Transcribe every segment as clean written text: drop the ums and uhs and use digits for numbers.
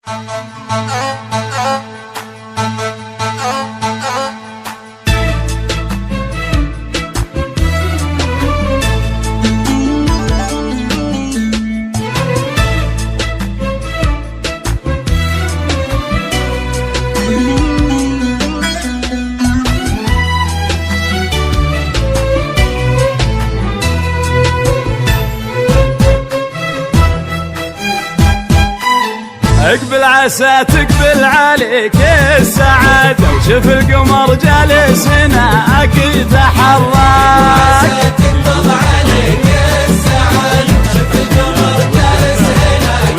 اقبل عسى تقبل عليك السعادة، وشوف القمر جالس هناك يتحرك. تقبل عليك السعادة، وشوف القمر جالس هناك.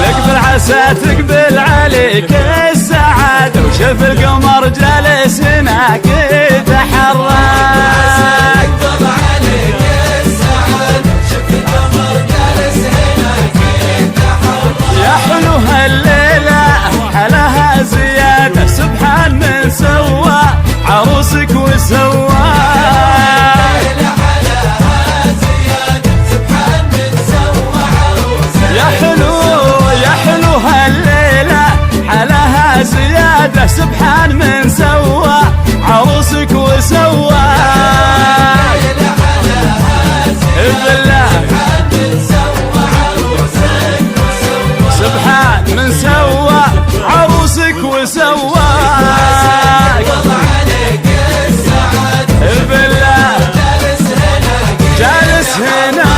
اقبل عسى تقبل عليك السعادة، وشوف القمر جالس هناك يتحرك. يا حلو هالليلة حلاها زيادة، سبحان من سوى عروسك وسوى. يا حلو هالليلة حلاها زيادة، سبحان من سوى عروسك وسوى. سبحان من سوى عروسك وسوى. بالله جالس هناك.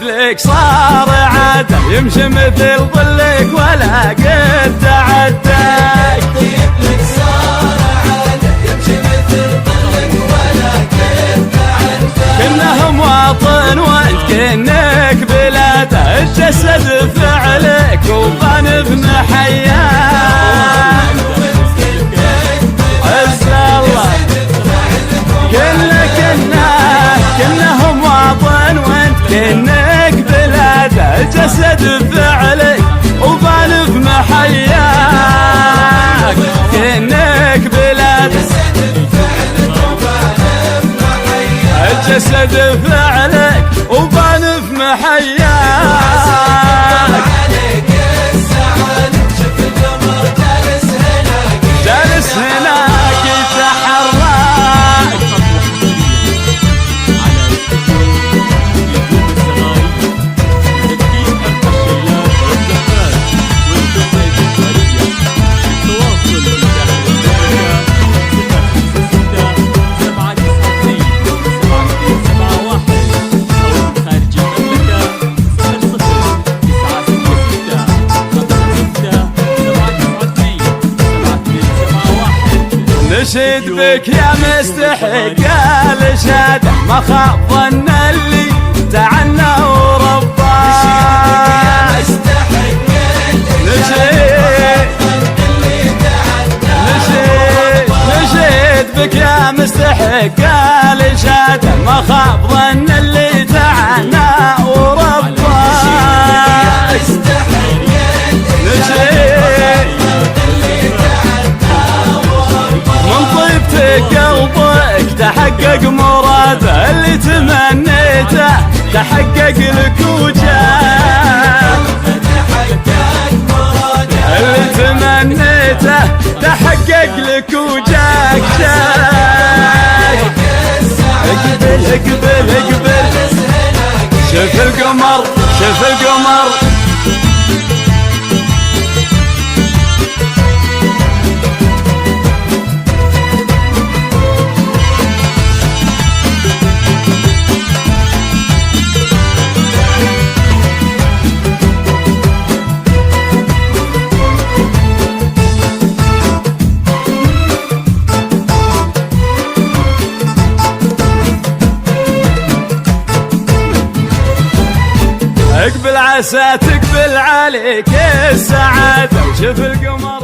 لك صار عادة، يمشي مثل ظلك ولا قد تعداك. لك صار عادة، يمشي مثل ظلك ولا قد تعداك. كنه مواطن وانت كنك بلاده، الجسد فعلك وبان ابن حياك. عز الله كنه مواطن وانت كنك بلاده، الجسد فعلك وبان في محياك. كنك بلاده الجسد فعلك وبان في محياك. جالس هناك يتحرك. نشد بك يا مستحق الشهادة، ما خاب ظن اللي تعنى ورباه. نشد بك يا مستحق الشهادة، ما خاب ظن اللي تعنى ورباه. قلبك تحقق مراده، اللي تمنيته تحقق لك وجاك. اللي تمنيته تحقق لك وجاك. اقبل شوف القمر شوف القمر. اقبل عسى تقبل عليك السعادة، وشوف القمر.